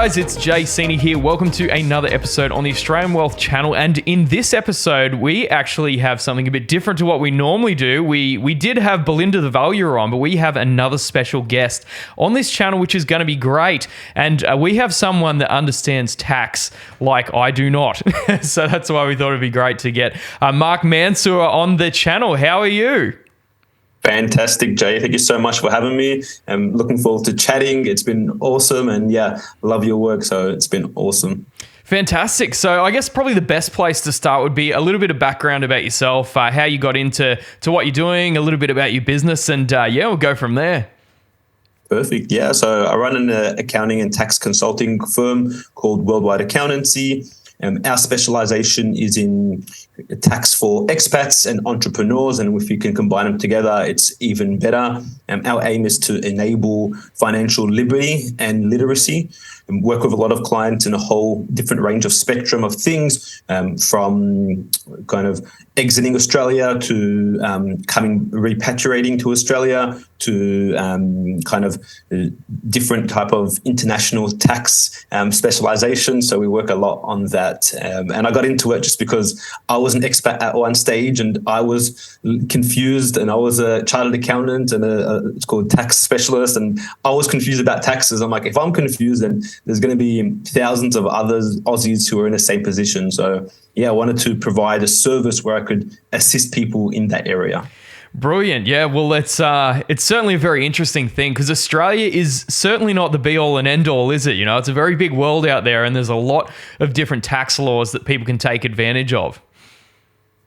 guys, it's Seeney here. Welcome to another episode on the Australian Wealth channel. And in this episode, we actually have something a bit different to what we normally do. We did have Belinda the Valuer on, but we have another special guest on this channel, which is going to be great. And we have someone that understands tax like I do not. So that's why we thought it'd be great to get Mark Mansour on the channel. How are you? Fantastic, Jay. Thank you so much for having me. I'm looking forward to chatting. It's been awesome. And yeah, love your work. So it's been awesome. Fantastic. So I guess probably the best place to start would be a little bit of background about yourself, how you got into what you're doing, a little bit about your business, and we'll go from there. Perfect. Yeah. So I run an accounting and tax consulting firm called Worldwide Accountancy. Our specialization is in tax for expats and entrepreneurs, and if you can combine them together, it's even better. Our aim is to enable financial liberty and literacy, and work with a lot of clients in a whole different range of spectrum of things, from kind of exiting Australia to repatriating to Australia to kind of different type of international tax specialization. So we work a lot on that. And I got into it just because I was an expat at one stage and I was confused, and I was a chartered accountant and it's called tax specialist, and I was confused about taxes. I'm like, if I'm confused, then there's going to be thousands of others Aussies who are in the same position. So yeah, I wanted to provide a service where I could assist people in that area. Brilliant. Yeah, well, it's certainly a very interesting thing, because Australia is certainly not the be-all and end-all, is it? You know, it's a very big world out there, and there's a lot of different tax laws that people can take advantage of.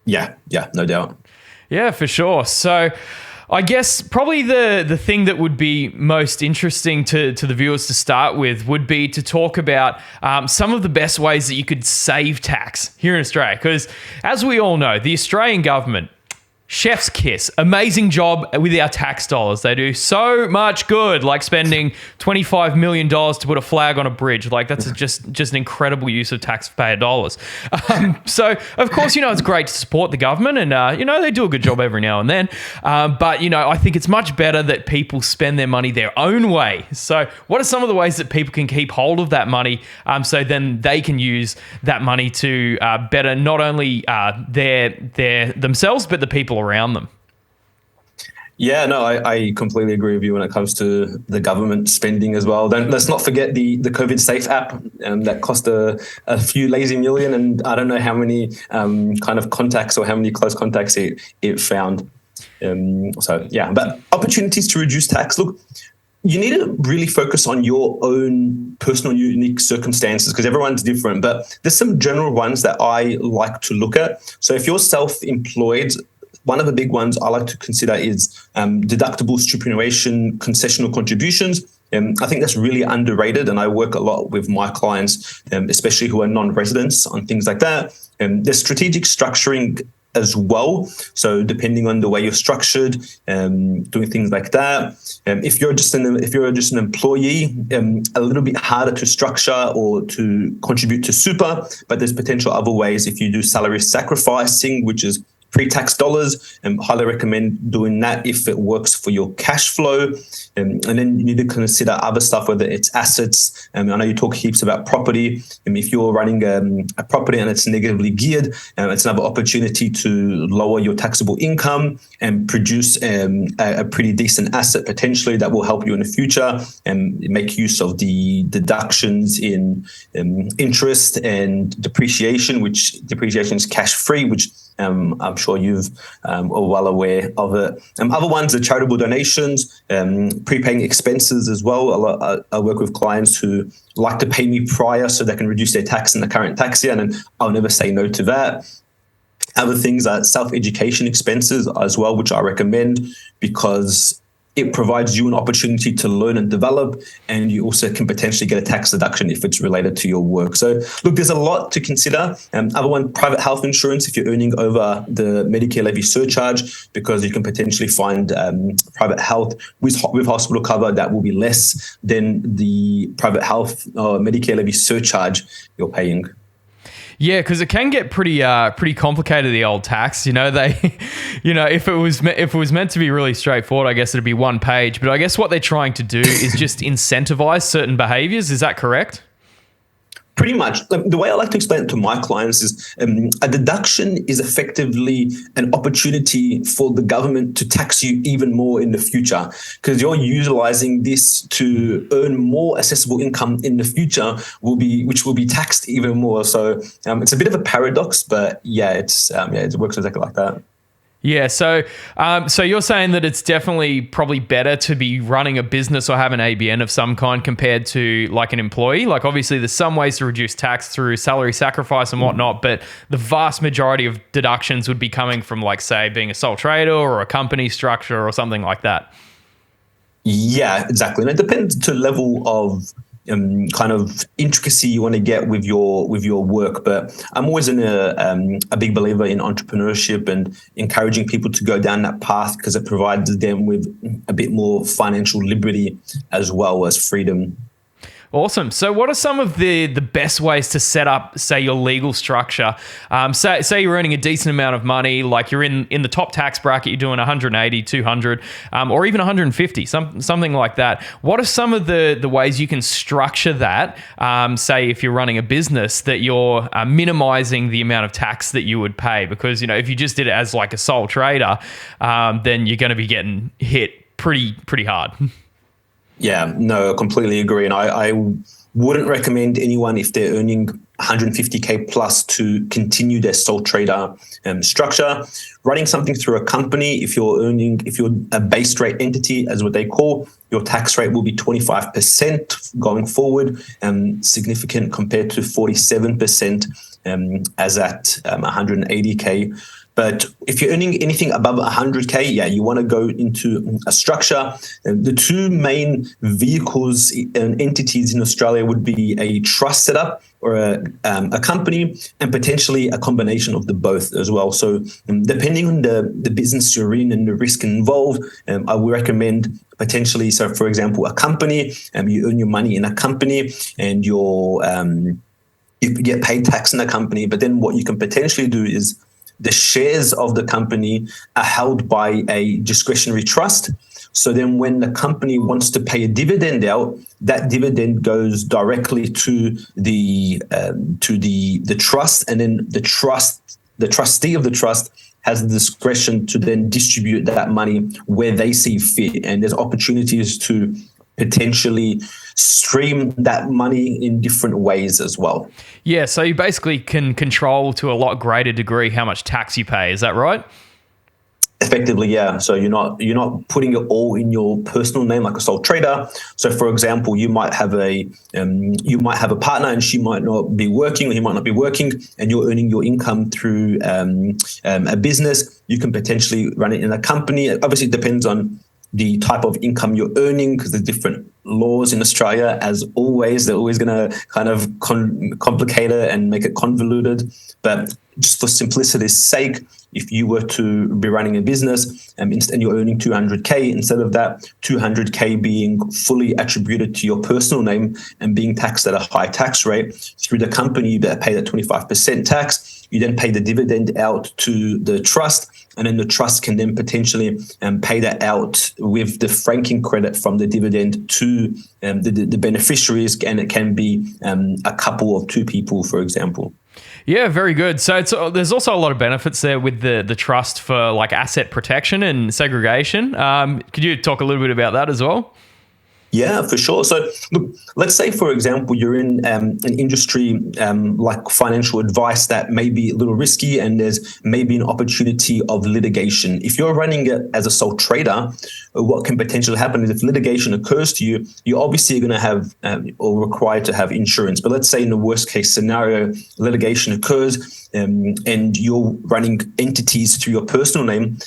Yeah, no doubt. Yeah, for sure. So I guess probably the thing that would be most interesting to the viewers to start with would be to talk about some of the best ways that you could save tax here in Australia. Because as we all know, the Australian government, chef's kiss, amazing job with our tax dollars. They do so much good, like spending $25 million to put a flag on a bridge. Like, that's just an incredible use of taxpayer dollars. So, of course, it's great to support the government, and, they do a good job every now and then. But, I think it's much better that people spend their money their own way. So what are some of the ways that people can keep hold of that money, so then they can use that money to better not only their themselves, but the people around them? Yeah, no, I completely agree with you when it comes to the government spending as well. Let's not forget the COVID Safe app that cost a few lazy million, and I don't know how many kind of contacts or how many close contacts it found. So yeah, but opportunities to reduce tax. Look, you need to really focus on your own personal unique circumstances, because everyone's different, but there's some general ones that I like to look at. So if you're self-employed, one of the big ones I like to consider is deductible superannuation concessional contributions. I think that's really underrated, and I work a lot with my clients, especially who are non-residents, on things like that. There's strategic structuring as well. So depending on the way you're structured, doing things like that. If you're just an employee, a little bit harder to structure or to contribute to super, but there's potential other ways. If you do salary sacrificing, which is pre-tax dollars, highly recommend doing that if it works for your cash flow. And then you need to consider other stuff, whether it's assets. I know you talk heaps about property. If you're running a property and it's negatively geared, it's another opportunity to lower your taxable income and produce a pretty decent asset potentially that will help you in the future, and make use of the deductions in interest and depreciation, which depreciation is cash free, which I'm sure you've are well aware of it. Other ones are charitable donations, prepaying expenses as well. I work with clients who like to pay me prior so they can reduce their tax in the current tax year, and I'll never say no to that. Other things are self-education expenses as well, which I recommend because it provides you an opportunity to learn and develop, and you also can potentially get a tax deduction if it's related to your work. So look, there's a lot to consider. Other one, private health insurance if you're earning over the Medicare levy surcharge, because you can potentially find private health with hospital cover that will be less than the private health Medicare levy surcharge you're paying. Yeah, because it can get pretty complicated, the old tax. If it was meant to be really straightforward, I guess it'd be one page. But I guess what they're trying to do is just incentivize certain behaviors. Is that correct? Pretty much. The way I like to explain it to my clients is a deduction is effectively an opportunity for the government to tax you even more in the future, because you're utilizing this to earn more accessible income in the future, which will be taxed even more. So it's a bit of a paradox, but it works exactly like that. Yeah, so you're saying that it's definitely probably better to be running a business or have an ABN of some kind compared to like an employee. Like obviously there's some ways to reduce tax through salary sacrifice and whatnot, but the vast majority of deductions would be coming from like, say, being a sole trader or a company structure or something like that. Yeah, exactly. And it depends to level of kind of intricacy you want to get with your work. But I'm always a big believer in entrepreneurship and encouraging people to go down that path, because it provides them with a bit more financial liberty as well as freedom. Awesome. So what are some of the best ways to set up, say, your legal structure? Say you're earning a decent amount of money, like you're in the top tax bracket, you're doing 180, 200, or even 150, something like that. What are some of the ways you can structure that, say, if you're running a business, that you're minimizing the amount of tax that you would pay? Because, if you just did it as like a sole trader, then you're going to be getting hit pretty hard. Yeah, no, I completely agree. And I wouldn't recommend anyone, if they're earning 150K plus, to continue their sole trader structure. Running something through a company, if you're a base rate entity, as what they call, your tax rate will be 25% going forward, significant compared to 47% as at 180K. But if you're earning anything above 100K, you want to go into a structure. The two main vehicles and entities in Australia would be a trust setup or a company, and potentially a combination of the both as well. So depending on the business you're in and the risk involved, I would recommend potentially, so for example, a company, you earn your money in a company and you get paid tax in the company. But then what you can potentially do is the shares of the company are held by a discretionary trust. So then when the company wants to pay a dividend out, that dividend goes directly to the trust, and then the trustee of the trust has the discretion to then distribute that money where they see fit. And there's opportunities to potentially stream that money in different ways as well. Yeah, so you basically can control to a lot greater degree how much tax you pay. Is that right? Effectively, yeah. So you're not putting it all in your personal name like a sole trader. So, for example, you might have a partner, and she might not be working, or he might not be working, and you're earning your income through a business. You can potentially run it in a company. Obviously, it depends on the type of income you're earning, because there's different laws in Australia. As always, they're always going to kind of complicate it and make it convoluted. But just for simplicity's sake, if you were to be running a business and you're earning 200K, instead of that 200K being fully attributed to your personal name and being taxed at a high tax rate through the company, you better pay that 25% tax. You then pay the dividend out to the trust, and then the trust can then potentially pay that out with the franking credit from the dividend to the beneficiaries, and it can be a couple of two people, for example. Yeah, very good. So there's also a lot of benefits there with the trust for like asset protection and segregation. Could you talk a little bit about that as well? Yeah, for sure. So look, let's say, for example, you're in an industry like financial advice that may be a little risky, and there's maybe an opportunity of litigation. If you're running it as a sole trader, what can potentially happen is if litigation occurs to you, you're obviously going to have or required to have insurance. But let's say in the worst case scenario, litigation occurs and you're running entities through your personal name,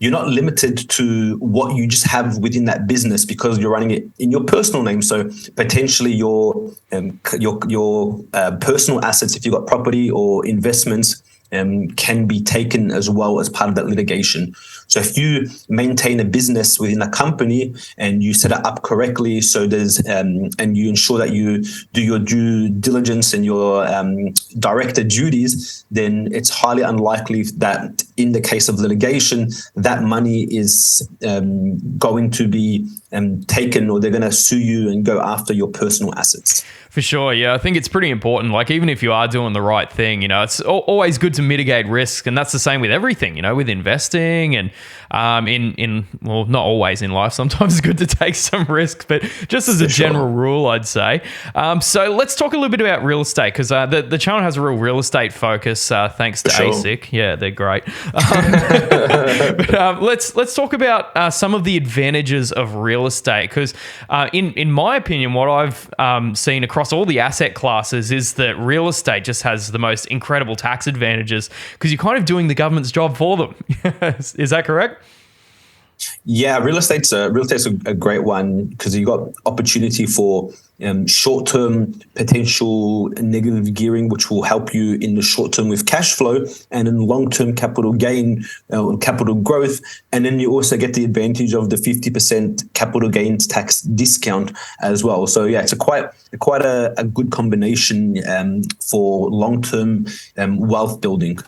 you're not limited to what you just have within that business because you're running it in your personal name. So potentially your personal assets, if you've got property or investments, can be taken as well as part of that litigation. So if you maintain a business within a company and you set it up correctly, so there's and you ensure that you do your due diligence and your director duties, then it's highly unlikely that in the case of litigation, that money is going to be taken, or they're going to sue you and go after your personal assets. For sure, yeah. I think it's pretty important. Like, even if you are doing the right thing, it's always good to mitigate risk, and that's the same with everything. With investing and well, not always in life. Sometimes it's good to take some risk, but just as a general rule, I'd say. So let's talk a little bit about real estate, because the channel has a real real estate focus, thanks to ASIC. Yeah, they're great. But let's talk about some of the advantages of real estate, because in my opinion, what I've seen across all the asset classes is that real estate just has the most incredible tax advantages, because you're kind of doing the government's job for them. Is that correct? Yeah, real estate's a great one, because you got opportunity for short-term potential negative gearing, which will help you in the short term with cash flow, and in long-term capital gain, capital growth. And then you also get the advantage of the 50% capital gains tax discount as well. So yeah, it's quite a good combination for long-term wealth building.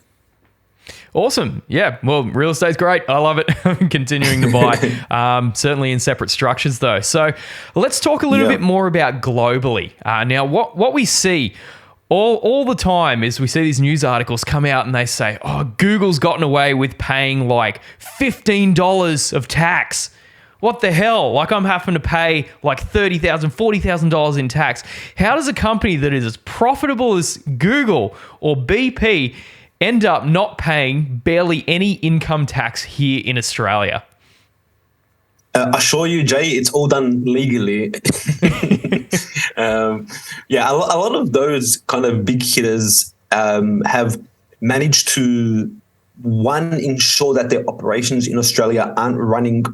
Awesome. Yeah. Well, real estate's great. I love it. I'm continuing to buy, certainly in separate structures though. So let's talk a little bit more about globally. Now, what we see all the time is we see these news articles come out and they say, oh, Google's gotten away with paying like $15 of tax. What the hell? Like, I'm having to pay like $30,000, $40,000 in tax. How does a company that is as profitable as Google or BP end up not paying barely any income tax here in Australia? I assure you, Jay, it's all done legally. A lot of those kind of big hitters have managed to, one, ensure that their operations in Australia aren't running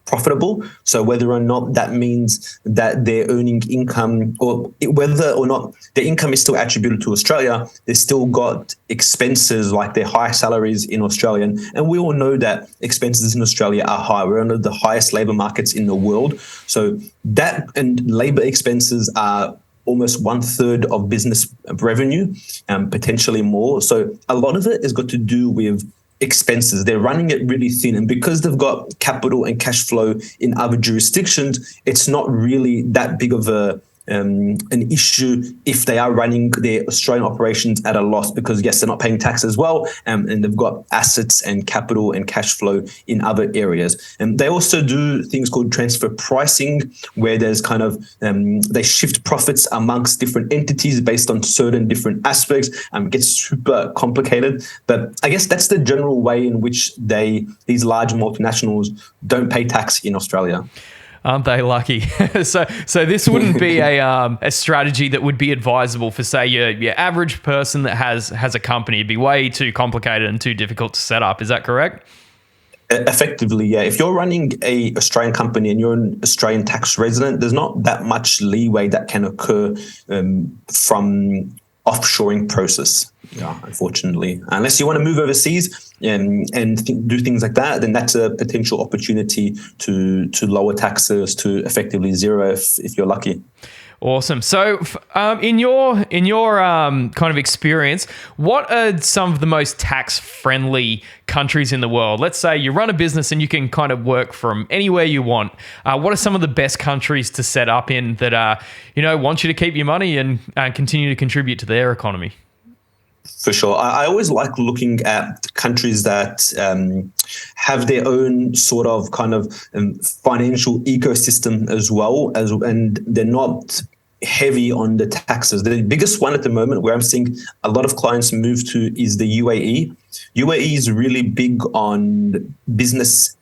profitable. So whether or not that means that they're earning income, or whether or not their income is still attributed to Australia, they've still got expenses like their high salaries in Australia. And we all know that expenses in Australia are high. We're one of the highest labor markets in the world. So that, and labor expenses are almost 1/3 of business revenue, potentially more. So a lot of it has got to do with expenses. They're running it really thin, and because they've got capital and cash flow in other jurisdictions, it's not really that big of an issue if they are running their Australian operations at a loss, because yes, they're not paying tax as well, and they've got assets and capital and cash flow in other areas. And they also do things called transfer pricing, where there's kind of they shift profits amongst different entities based on certain different aspects. It gets super complicated, but I guess that's the general way in which these large multinationals don't pay tax in Australia. Aren't they lucky? So this wouldn't be a strategy that would be advisable for, say, your average person that has a company. It'd be way too complicated and too difficult to set up. Is that correct? Effectively, yeah. If you're running a Australian company and you're an Australian tax resident, there's not that much leeway that can occur from offshoring process. Yeah, unfortunately, unless you want to move overseas and do things like that, then that's a potential opportunity to lower taxes to effectively zero if you're lucky. Awesome. So, in your kind of experience, what are some of the most tax-friendly countries in the world? Let's say you run a business and you can kind of work from anywhere you want. What are some of the best countries to set up in that want you to keep your money and continue to contribute to their economy? For sure. I always like looking at countries that have their own sort of kind of financial ecosystem as well, and they're not heavy on the taxes. The biggest one at the moment where I'm seeing a lot of clients move to is the UAE. UAE is really big on business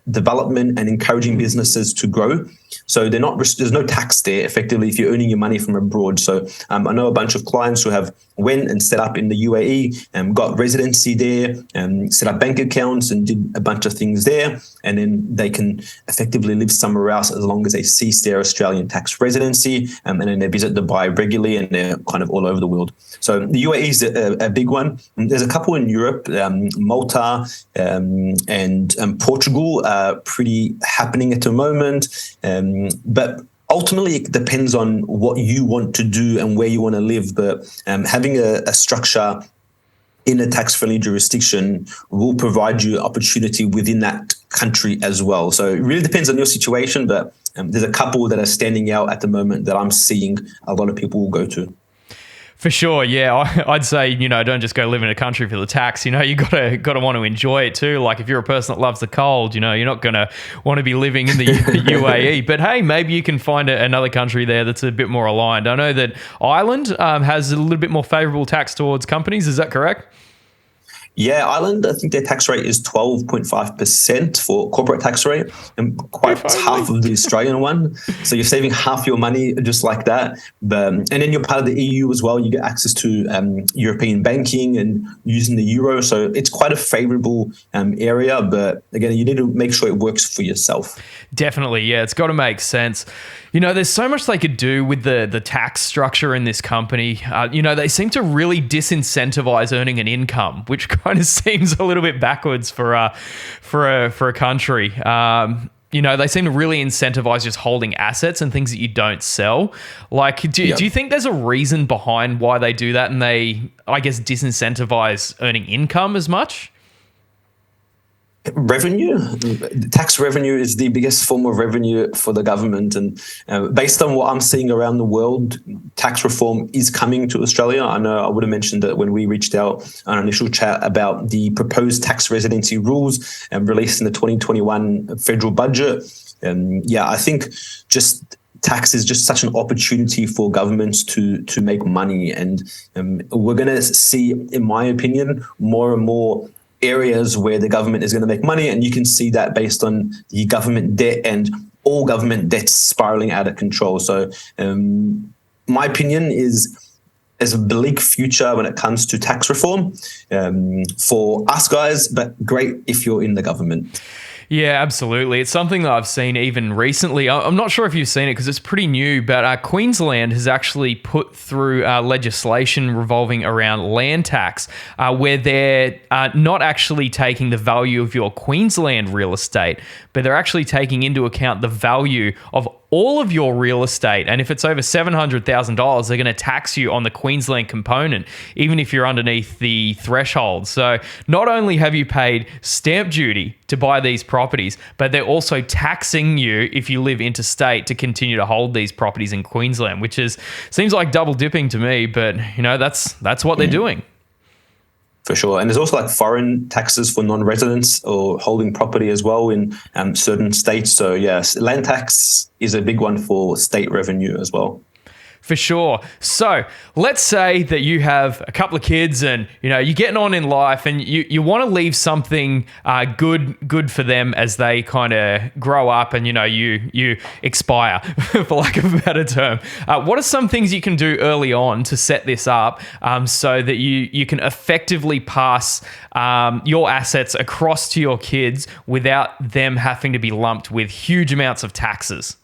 development and encouraging businesses to grow. So there's no tax there effectively if you're earning your money from abroad. So I know a bunch of clients who have went and set up in the UAE and got residency there and set up bank accounts and did a bunch of things there. And then they can effectively live somewhere else as long as they cease their Australian tax residency. And then they visit Dubai regularly, and they're kind of all over the world. So the UAE is a big one. There's a couple in Europe, Malta and Portugal are pretty happening at the moment. But ultimately, it depends on what you want to do and where you want to live. But having a structure in a tax-friendly jurisdiction will provide you opportunity within that country as well. So it really depends on your situation, but there's a couple that are standing out at the moment that I'm seeing a lot of people will go to. For sure, yeah. I'd say, don't just go live in a country for the tax. You gotta want to enjoy it too. Like if you're a person that loves the cold, you're not gonna want to be living in the UAE. But hey, maybe you can find another country there that's a bit more aligned. I know that Ireland has a little bit more favorable tax towards companies. Is that correct? Yeah, Ireland, I think their tax rate is 12.5% for corporate tax rate, and quite half of the Australian one. So you're saving half your money just like that. And then you're part of the EU as well. You get access to European banking and using the euro. So it's quite a favorable area. But again, you need to make sure it works for yourself. Definitely, yeah. It's got to make sense. There's so much they could do with the tax structure in this company. They seem to really disincentivize earning an income, which kind of seems a little bit backwards for a country. They seem to really incentivize just holding assets and things that you don't sell. Like, do you think there's a reason behind why they do that and they, I guess, disincentivize earning income as much? Revenue, tax revenue is the biggest form of revenue for the government, and based on what I'm seeing around the world, tax reform is coming to Australia. I know I would have mentioned that when we reached out on our initial chat about the proposed tax residency rules released in the 2021 federal budget. I think just tax is just such an opportunity for governments to make money, and we're going to see, in my opinion, more and more areas where the government is going to make money, and you can see that based on the government debt and all government debts spiraling out of control. So my opinion is there's a bleak future when it comes to tax reform for us guys, but great if you're in the government. Yeah, absolutely. It's something that I've seen even recently. I'm not sure if you've seen it because it's pretty new, but Queensland has actually put through legislation revolving around land tax, where they're not actually taking the value of your Queensland real estate, but they're actually taking into account the value of all of your real estate. And if it's over $700,000, they're going to tax you on the Queensland component, even if you're underneath the threshold. So not only have you paid stamp duty to buy these properties, but they're also taxing you if you live interstate to continue to hold these properties in Queensland, which seems like double dipping to me, but that's what they're doing. For sure. And there's also like foreign taxes for non-residents or holding property as well in certain states. So yes, land tax is a big one for state revenue as well. For sure. So let's say that you have a couple of kids and, you're getting on in life and you want to leave something good for them as they kind of grow up and, you expire, for lack of a better term. What are some things you can do early on to set this up so that you can effectively pass your assets across to your kids without them having to be lumped with huge amounts of taxes?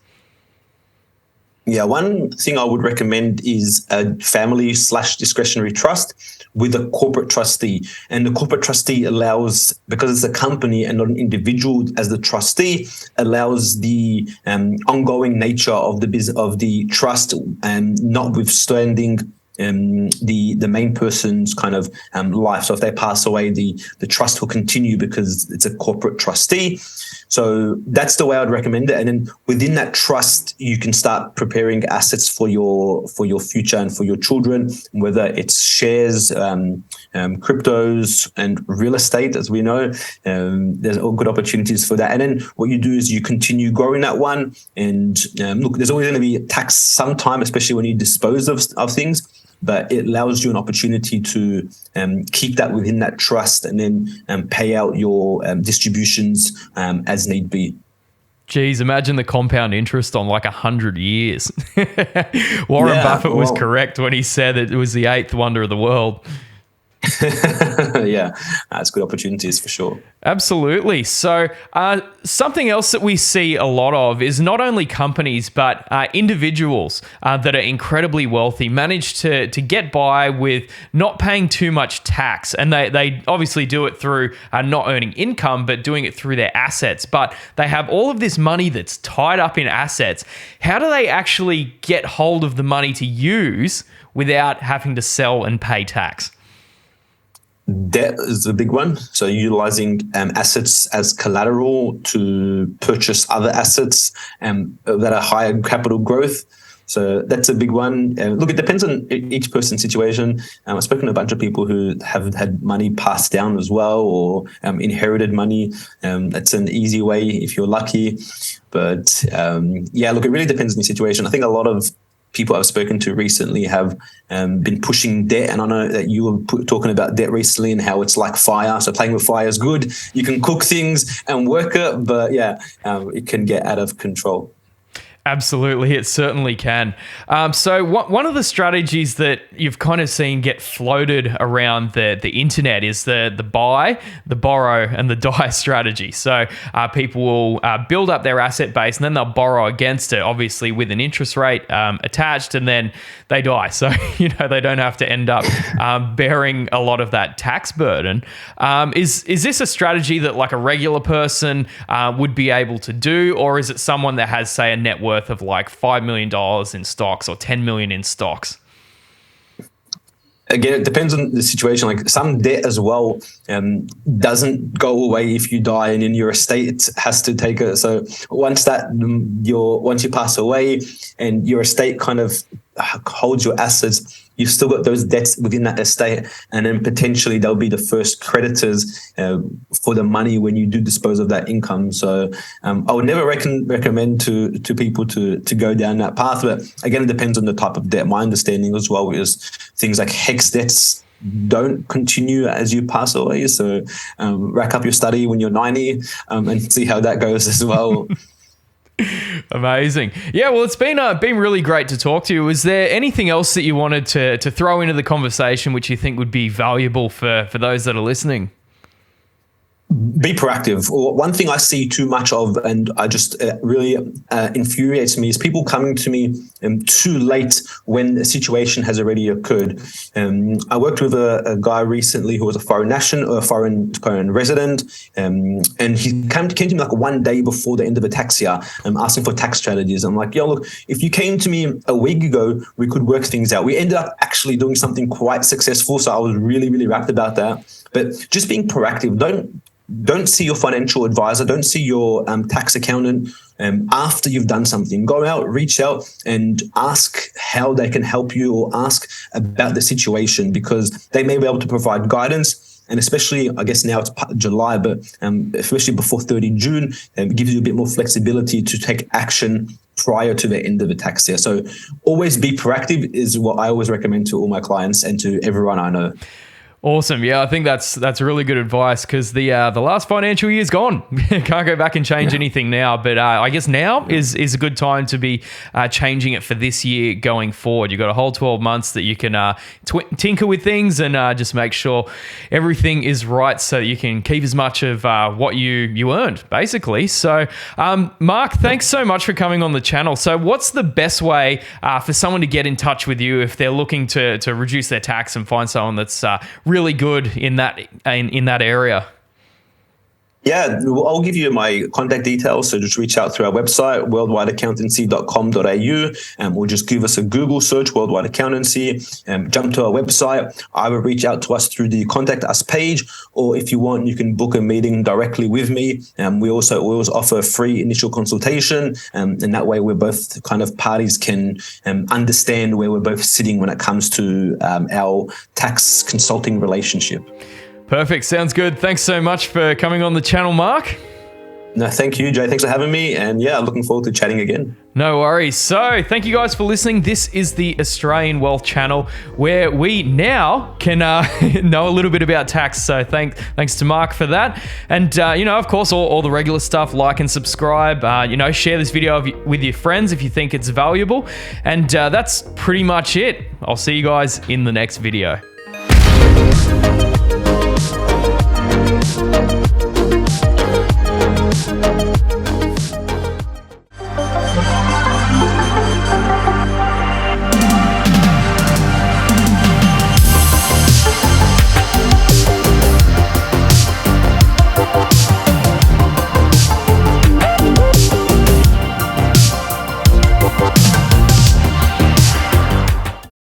Yeah, one thing I would recommend is a family/discretionary trust with a corporate trustee. And the corporate trustee allows, because it's a company and not an individual as the trustee, allows the ongoing nature of the trust, notwithstanding the main person's kind of life. So if they pass away, the trust will continue because it's a corporate trustee. So that's the way I'd recommend it. And then within that trust, you can start preparing assets for your future and for your children, whether it's shares, cryptos, and real estate, as we know. There's all good opportunities for that. And then what you do is you continue growing that one. And look, there's always going to be tax sometime, especially when you dispose of things. But it allows you an opportunity to keep that within that trust and then pay out your distributions as need be. Geez, imagine the compound interest on like 100 years. Warren Buffett was correct when he said it was the eighth wonder of the world. Yeah, that's good opportunities for sure. Absolutely. So something else that we see a lot of is not only companies, but individuals that are incredibly wealthy manage to get by with not paying too much tax. And they obviously do it through not earning income, but doing it through their assets. But they have all of this money that's tied up in assets. How do they actually get hold of the money to use without having to sell and pay tax? Debt is a big one. So utilizing assets as collateral to purchase other assets that are higher capital growth. So that's a big one. Look, it depends on each person's situation. I've spoken to a bunch of people who have had money passed down as well, or inherited money. That's an easy way if you're lucky. But yeah, look, it really depends on your situation. I think a lot of people I've spoken to recently have been pushing debt. And I know that you were talking about debt recently and how it's like fire. So playing with fire is good. You can cook things and work it, but yeah, it can get out of control. Absolutely, it certainly can. So one of the strategies that you've kind of seen get floated around the internet is the buy, the borrow, and the die strategy. So people will build up their asset base and then they'll borrow against it, obviously with an interest rate attached, and then they die. So they don't have to end up bearing a lot of that tax burden. Is this a strategy that like a regular person would be able to do, or is it someone that has, say, a net worth of like $5 million in stocks or 10 million in stocks? Again, it depends on the situation. Like some debt as well doesn't go away if you die, and in your estate has to take it. So once you pass away and your estate kind of holds your assets, you've still got those debts within that estate, and then potentially they'll be the first creditors for the money when you do dispose of that income. So I would never recommend to people to go down that path. But again, it depends on the type of debt. My understanding as well is things like HEX debts don't continue as you pass away. So rack up your study when you're 90 and see how that goes as well. Amazing. Yeah, well, it's been really great to talk to you. Was there anything else that you wanted to throw into the conversation which you think would be valuable for those that are listening? Be proactive. One thing I see too much of, and I just really infuriates me, is people coming to me too late when the situation has already occurred. I worked with a guy recently who was a foreign resident, and he came to me like one day before the end of the tax year, asking for tax strategies. I'm like, yo, look, if you came to me a week ago, we could work things out. We ended up actually doing something quite successful, so I was really, really wrapped about that. But just being proactive. Don't see your financial advisor. Don't see your tax accountant after you've done something. Go out, reach out, and ask how they can help you, or ask about the situation, because they may be able to provide guidance. And especially, I guess now it's July, but especially before 30 June, it gives you a bit more flexibility to take action prior to the end of the tax year. So always be proactive is what I always recommend to all my clients and to everyone I know. Awesome. Yeah, I think that's really good advice, because the last financial year's gone. Can't go back and change anything now. But I guess now is a good time to be changing it for this year going forward. You've got a whole 12 months that you can tinker with things and just make sure everything is right, so that you can keep as much of what you earned, basically. So, Mark, thanks so much for coming on the channel. So what's the best way for someone to get in touch with you if they're looking to reduce their tax and find someone that's really good in that area? Yeah, I'll give you my contact details. So just reach out through our website, worldwideaccountancy.com.au, or just give us a Google search, Worldwide Accountancy, jump to our website. Either reach out to us through the Contact Us page, or if you want, you can book a meeting directly with me. We always offer a free initial consultation, and that way we're both kind of parties can understand where we're both sitting when it comes to our tax consulting relationship. Perfect. Sounds good. Thanks so much for coming on the channel, Mark. No, thank you, Jay. Thanks for having me. And yeah, looking forward to chatting again. No worries. So thank you guys for listening. This is the Australian Wealth channel, where we now can know a little bit about tax. So thanks to Mark for that. And, of course, all the regular stuff, like and subscribe, share this video with your friends if you think it's valuable. And that's pretty much it. I'll see you guys in the next video.